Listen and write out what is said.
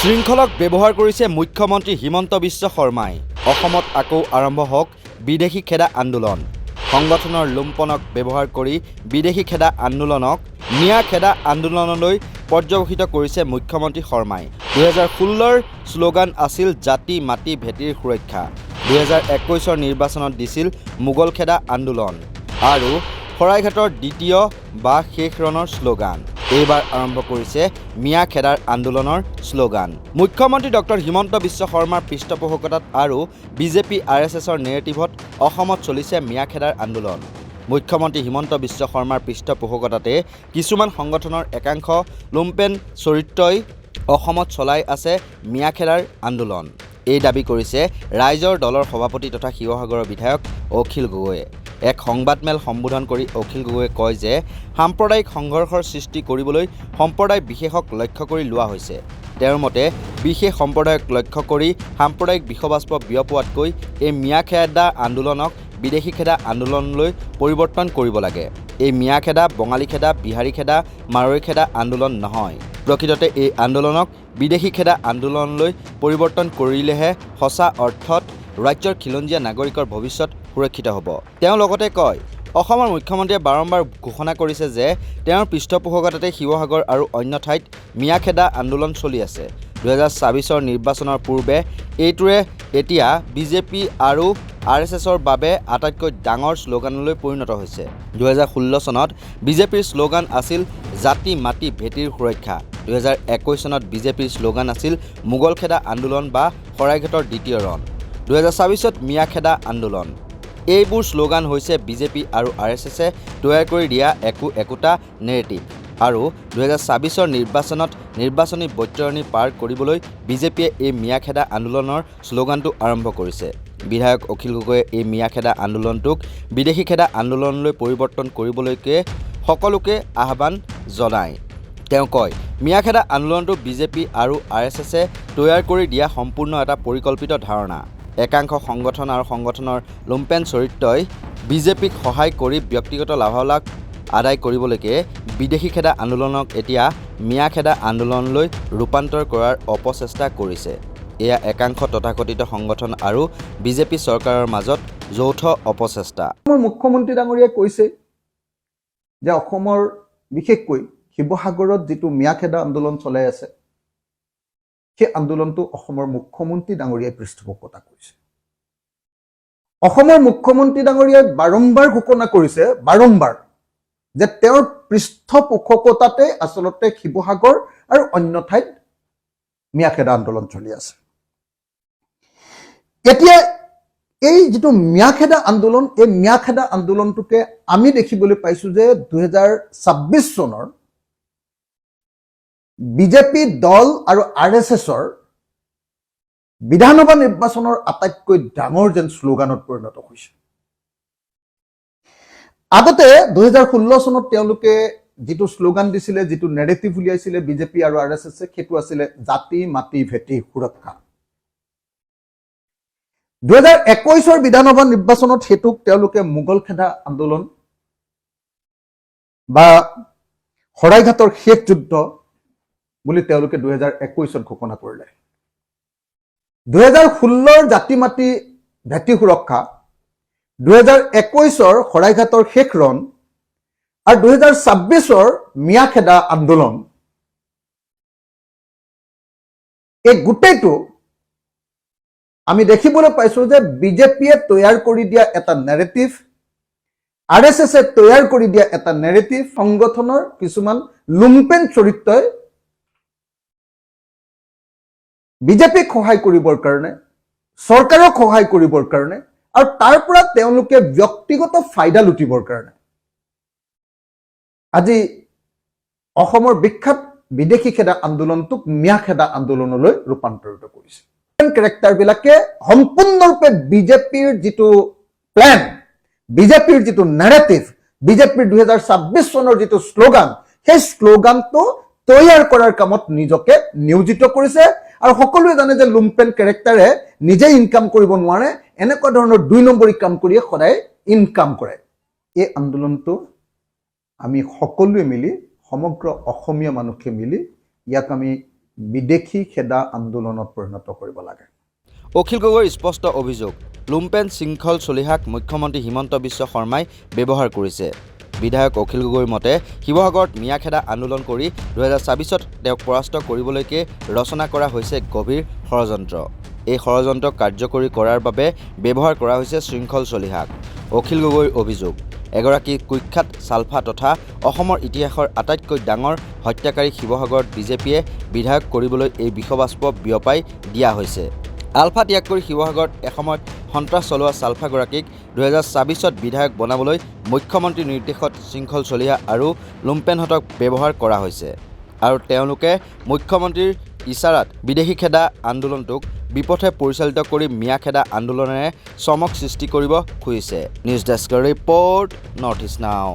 শৃংখলক ব্যৱহাৰ কৰিছে মুখ্যমন্ত্ৰী হিমন্ত বিশ্ব শৰ্মাই। অসমত আকৌ আৰম্ভ হওক বিদেশী খেদা আন্দোলন। সংগঠনৰ লুম্পনক ব্যৱহাৰ কৰি বিদেশী খেদা আন্দোলনক মিয়া খেদা আন্দোলনলৈ পৰ্যবেক্ষিত কৰিছে মুখ্যমন্ত্ৰী শৰ্মাই। 2016ৰ শ্লোগান আছিল জাতি মাটি ভেটিৰ সুৰক্ষা। 2021ৰ নিৰ্বাচনত দিছিল মোগল খেদা আন্দোলন আৰু শৰাইঘাটৰ দ্বিতীয় বা শেষ ৰণৰ শ্লোগান। এইবাৰ আৰম্ভ কৰিছে মিয়া খেদাৰ আন্দোলনৰ শ্লোগান। মুখ্যমন্ত্ৰী ডক্টৰ হিমন্ত বিশ্ব শৰ্মাৰ পৃষ্ঠপোষকতাত আৰু বিজেপি RSSৰ নেৰেটিভত অসমত চলিছে মিয়া খেদাৰ আন্দোলন। মুখ্যমন্ত্ৰী হিমন্ত বিশ্ব শৰ্মাৰ পৃষ্ঠপোষকতাতে কিছুমান সংগঠনৰ একাংশ লুম্পেন চৰিত্ৰই অসমত চলাই আছে মিয়া খেদাৰ আন্দোলন। এই দাবী কৰিছে ৰাইজৰ দলৰ সভাপতি তথা শিৱসাগৰৰ বিধায়ক অখিল গগৈয়ে। এক সংবাদমেল সম্বোধন কৰি অখিল গগৈয়ে কয় যে সাম্প্ৰদায়িক সংঘৰ্ষৰ সৃষ্টি কৰিবলৈ সম্প্ৰদায় বিশেষক লক্ষ্য কৰি লোৱা হৈছে। তেওঁৰ মতে বিশেষ সম্প্ৰদায়ক লক্ষ্য কৰি সাম্প্ৰদায়িক বিষবাষ্প বিয়পোৱাতকৈ এই মিয়া খেদা আন্দোলনক বিদেশী খেদা আন্দোলনলৈ পৰিৱৰ্তন কৰিব লাগে। এই মিয়া খেদা, বঙালী খেদা, বিহাৰী খেদা, মাৰোৱাৰী খেদা আন্দোলন নহয়। প্ৰকৃততে এই আন্দোলনক বিদেশী খেদা আন্দোলনলৈ পৰিৱৰ্তন কৰিলেহে সঁচা অৰ্থত ৰাজ্যৰ খিলঞ্জীয়া নাগৰিকৰ ভৱিষ্যত সুৰক্ষিত হ'ব। তেওঁ লগতে কয়, অসমৰ মুখ্যমন্ত্ৰীয়ে বাৰম্বাৰ ঘোষণা কৰিছে যে তেওঁৰ পৃষ্ঠপোষকতাতে শিৱসাগৰ আৰু অন্য ঠাইত মিয়া খেদা আন্দোলন চলি আছে। 2024ৰ নিৰ্বাচনৰ পূৰ্বে এইটোৰে এতিয়া বিজেপি আৰু RSSৰ বাবে আটাইতকৈ ডাঙৰ শ্লোগানলৈ পৰিণত হৈছে। 2016 চনত বিজেপিৰ শ্লোগান আছিল জাতি মাটি ভেটিৰ সুৰক্ষা। 2021 চনত বিজেপিৰ শ্লোগান আছিল মোগল খেদা আন্দোলন বা শৰাইঘাটৰ দ্বিতীয় ৰণ। 2024ত মিয়া খেদা আন্দোলন। এইবোৰ শ্লোগান হৈছে বিজেপি আৰু RSSে তৈয়াৰ কৰি দিয়া একোটা নেৰেটিভ। আৰু 2024ৰ নিৰ্বাচনত নিৰ্বাচনী বৈতৰণি পাৰ কৰিবলৈ বিজেপিয়ে এই মিয়া খেদা আন্দোলনৰ শ্লোগানটো আৰম্ভ কৰিছে। বিধায়ক অখিল গগৈয়ে এই মিয়া খেদা আন্দোলনটোক বিদেশী খেদা আন্দোলনলৈ পৰিৱৰ্তন কৰিবলৈকে সকলোকে আহ্বান জনায়। তেওঁ কয়, মিয়া খেদা আন্দোলনটো বিজেপি আৰু RSSে তৈয়াৰ কৰি দিয়া সম্পূৰ্ণ এটা পৰিকল্পিত ধাৰণা। একাংশ সংগঠন আৰু সংগঠনৰ লুম্পেন চৰিত্ৰই বিজেপিক সহায় কৰি ব্যক্তিগত লাভালাভ আদায় কৰিবলৈকে বিদেশী খেদা আন্দোলনক এতিয়া মিয়া খেদা আন্দোলনলৈ ৰূপান্তৰ কৰাৰ অপচেষ্টা কৰিছে। এয়া একাংশ তথাকথিত সংগঠন আৰু বিজেপি চৰকাৰৰ মাজত যৌথ অপচেষ্টা। মুখ্যমন্ত্ৰী ডাঙৰীয়াই কৈছে যে অসমৰ বিশেষকৈ শিৱসাগৰত যিটো মিয়া খেদা আন্দোলন চলাই আছে, সেই আন্দোলনটো অসমৰ মুখ্যমন্ত্ৰী ডাঙৰীয়াই পৃষ্ঠপোষকতা কৰিছে। অসমৰ মুখ্যমন্ত্ৰী ডাঙৰীয়াই বাৰম্বাৰ ঘোষণা কৰিছে যে তেওঁৰ পৃষ্ঠপোষকতাতে আচলতে শিৱসাগৰ আৰু অন্য ঠাইত মিয়া খেদা আন্দোলন চলি আছে। এতিয়া এই যিটো মিয়া খেদা আন্দোলন, এই মিয়া খেদা আন্দোলনটোকে আমি দেখিবলৈ পাইছো যে 2026 চনৰ বিজেপি দল আৰু RSSৰ বিধানসভা নিৰ্বাচনৰ আটাইতকৈ ডাঙৰ যেন শ্লোগানত পৰিণত হৈছে। আগতে 2016 চনত তেওঁলোকে যিটো শ্লোগান দিছিলে, যিটো নেৰেটিভ উলিয়াইছিলে বিজেপি আৰু RSSে, সেইটো আছিলে জাতি মাটি ভেটি সুৰক্ষা। 2021ৰ বিধানসভা নিৰ্বাচনত সেইটোক তেওঁলোকে মোগল খেদা আন্দোলন বা শৰাইঘাটৰ শেষ যুদ্ধ বুলি তেওঁলোকে 2021ত ঘোষণা কৰিলে। 2016ৰ জাতি মাটি ভেটি সুৰক্ষা, 2021ৰ শৰাইঘাটৰ শেষ ৰণ আৰু 2026ৰ মিয়া খেদা আন্দোলন, এই গোটেইটো আমি দেখিবলৈ পাইছো যে বিজেপিয়ে তৈয়াৰ কৰি দিয়া এটা নেৰেটিভ, RSSে তৈয়াৰ কৰি দিয়া এটা নেৰেটিভ, সংগঠনৰ কিছুমান লুম্পেন চৰিত্ৰই বিজেপিক সহায় কৰিবৰ কাৰণে, চৰকাৰক সহায় কৰিবৰ কাৰণে আৰু তাৰ পৰা তেওঁলোকে ব্যক্তিগত ফাইদা লুটিবৰ কাৰণে আজি অসমৰ বিখ্যাত বিদেশী খেদা আন্দোলনটোক মিয়া খেদা আন্দোলনলৈ ৰূপান্তৰিত কৰিছে। কেৰেক্টাৰবিলাকে সম্পূৰ্ণৰূপে বিজেপিৰ যিটো প্লেন, বিজেপিৰ যিটো নেৰেটিভ, বিজেপিৰ 2026 চনৰ যিটো শ্লোগান, সেই শ্লোগানটো তৈয়াৰ কৰাৰ কামত নিজকে নিয়োজিত কৰিছে। আৰু সকলোৱে জানে যে লুম্পেন কেৰেক্টাৰে নিজে ইনকাম কৰিব নোৱাৰে, এনেকুৱা ধৰণৰ 2 নম্বৰী কাম কৰিয়ে সদায় ইনকাম কৰে। এই আন্দোলনটো আমি সকলোৱে মিলি, সমগ্ৰ অসমীয়া মানুহে মিলি ইয়াক আমি বিদেশী খেদা আন্দোলনত পৰিণত কৰিব লাগে। অখিল গগৈৰ স্পষ্ট অভিযোগ, লুম্পেন শৃংখল চলিহাক মুখ্যমন্ত্ৰী হিমন্ত বিশ্ব শৰ্মাই ব্যৱহাৰ কৰিছে। বিধায়ক অখিল গগৈৰ মতে শিৱসাগৰত মিয়াখেদা আন্দোলন কৰি 2024ত তেওঁক পৰাস্ত কৰিবলৈকে ৰচনা কৰা হৈছে গভীৰ ষড়যন্ত্ৰ। এই ষড়যন্ত্ৰ কাৰ্যকৰী কৰাৰ বাবে ব্যৱহাৰ কৰা হৈছে শৃংখল চলিহাক। অখিল গগৈৰ অভিযোগ, এগৰাকী কুখ্যাত চালফা তথা অসমৰ ইতিহাসৰ আটাইতকৈ ডাঙৰ হত্যাকাৰী শিৱসাগৰত বিজেপিয়ে বিধায়ক কৰিবলৈ এই বিষবাষ্প বিয়পাই দিয়া হৈছে। আলফা ত্যাগ কৰি শিৱসাগৰত এসময়ত সন্ত্ৰাস চলোৱা চালফাগৰাকীক 2024ত বিধায়ক বনাবলৈ মুখ্যমন্ত্ৰীৰ নিৰ্দেশত শৃংখল চলিহা আৰু লুম্পেনহঁতক ব্যৱহাৰ কৰা হৈছে আৰু তেওঁলোকে মুখ্যমন্ত্ৰীৰ ইচাৰাত বিদেশী খেদা আন্দোলনটোক বিপথে পৰিচালিত কৰি মিয়াখেদা আন্দোলনেৰে চমক সৃষ্টি কৰিব খুজিছে। নিউজ ডেস্কৰ ৰিপৰ্ট, নৰ্থ ইষ্ট নাও।